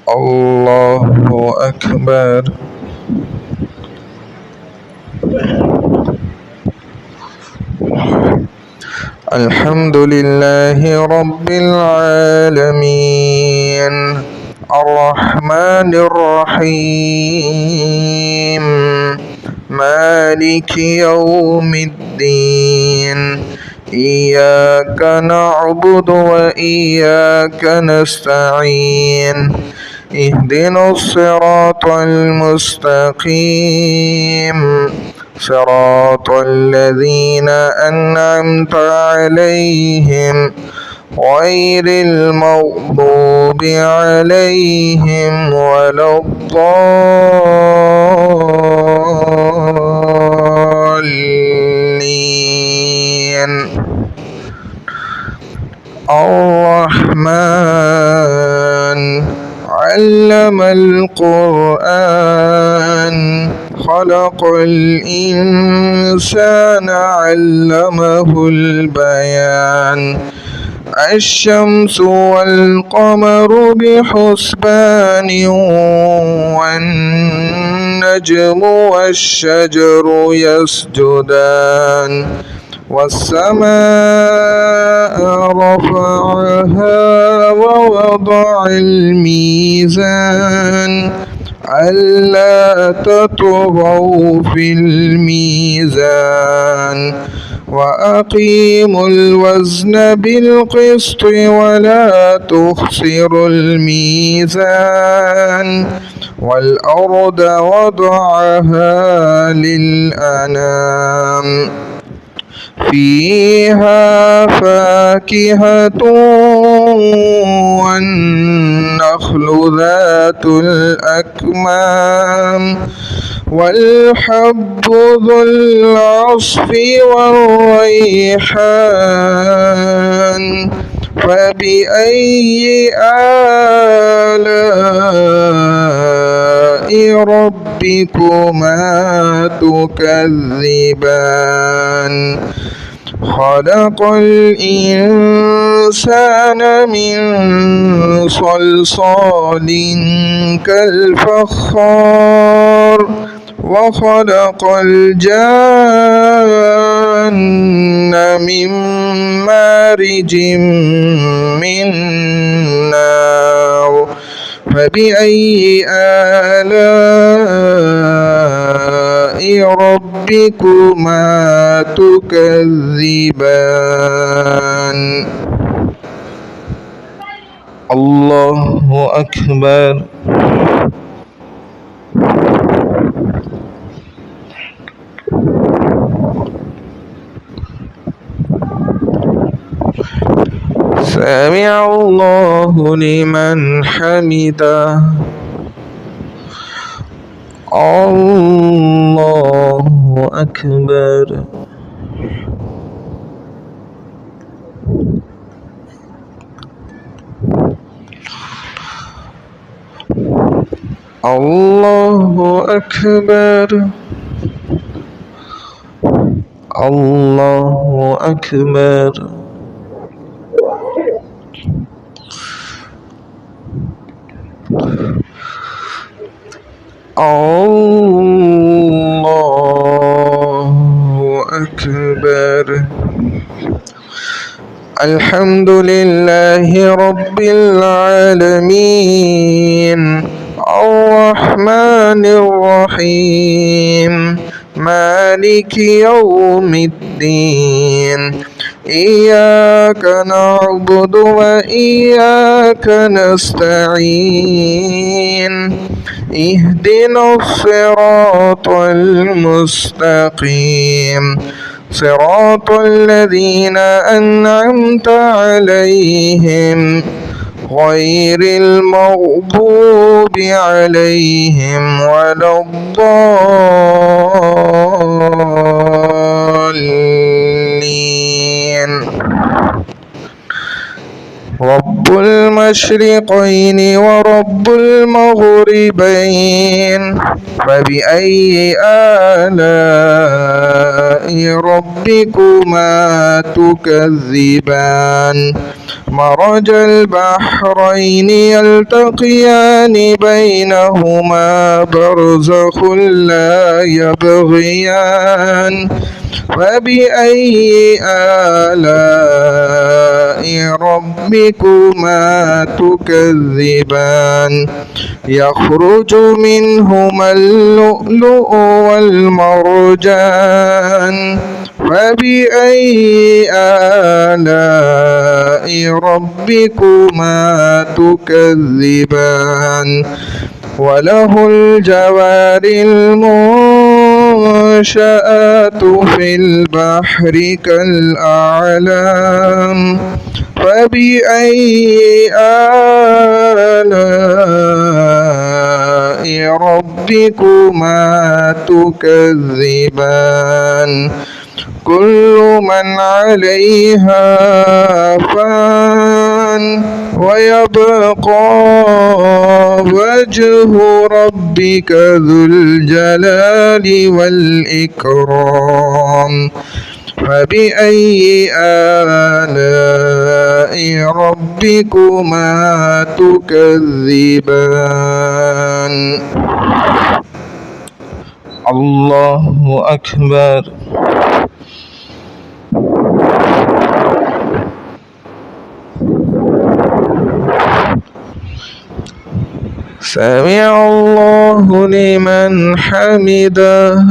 الله أكبر. الحمد لله رب العالمين الرحمن الرحيم مالك يوم الدين إياك نعبد وإياك نستعين اهدنا الصراط المستقيم صراط الذين أنعمت عليهم غير المغضوب عليهم ولا الضالين. الرحمن علم القرآن خلق الإنسان علمه البيان الشمس والقمر بحسبان والنجم والشجر يسجدان والسماء رفعها ووضع الميزان ألا تطغوا في الميزان وأقيموا الوزن بالقسط ولا تخسروا الميزان والأرض وضعها للأنام فيها فاكهة والنخل ذات الأكمام والحب ذو العصف والريحان فبأي آلاء ربكما تكذبان خلق الإنسان من صلصال كالفخار وخلق الجان من مارج من نار فبأي آلاء ربكما تكذبان. الله أكبر. سمع الله لمن حمده. الله أكبر. الله أكبر. الله أكبر. الله أكبر. الحمد لله رب العالمين الرحمن الرحيم مالك يوم الدين إياك نعبد وإياك نستعين اهدنا الصراط المستقيم صراط الذين أنعمت عليهم غير المغضوب عليهم ولا الضالين. المشرقين ورب المغربين فبأي آلاء ربكما تكذبان مرج البحرين يلتقيان بينهما برزخ لا يبغيان فبأي آلاء ربكما تكذبان يخرج منهما اللؤلؤ والمرجان فبأي آلاء ربكما تكذبان وله الجوار المنشآت في البحر كالأعلام فبأي آلاء ربكما تكذبان كل من عليها فان ويبقى وجه ربك ذو الجلال والإكرام فبأي آلاء ربكما تكذبان الله أكبر سمع الله لمن حمده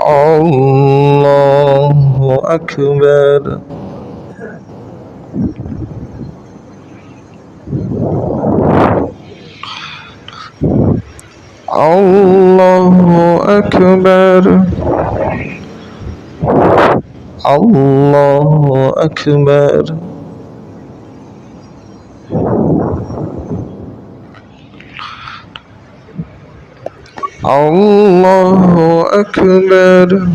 الله أكبر الله أكبر الله أكبر الله أكبر الله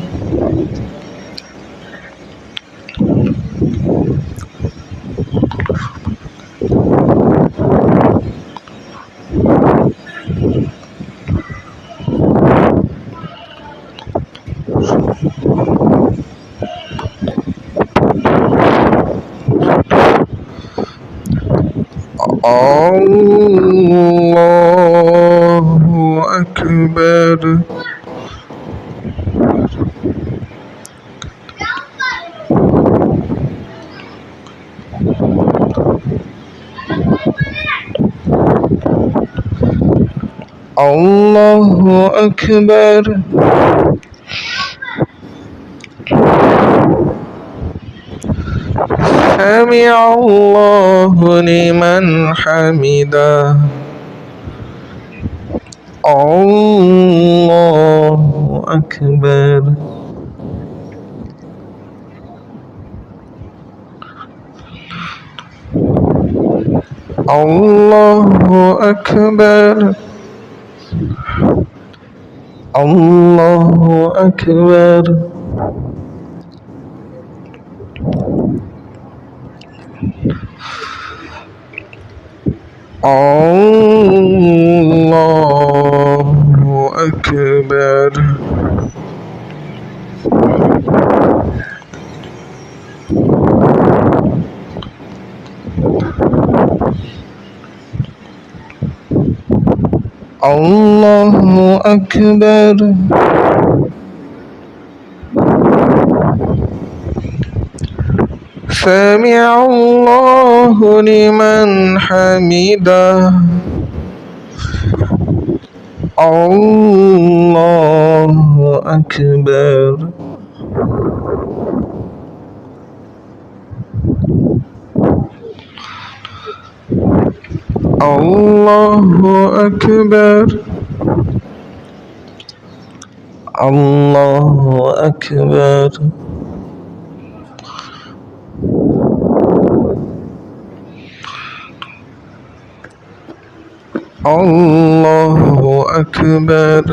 أكبر الله أكبر سمع الله لمن حمده الله أكبر الله أكبر الله أكبر الله أكبر الله أكبر سمع الله لمن حمده الله أكبر الله أكبر الله أكبر الله أكبر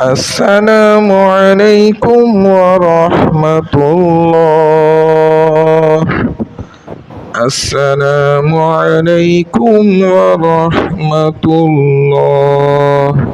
السلام عليكم ورحمة الله. السلام عليكم ورحمة الله.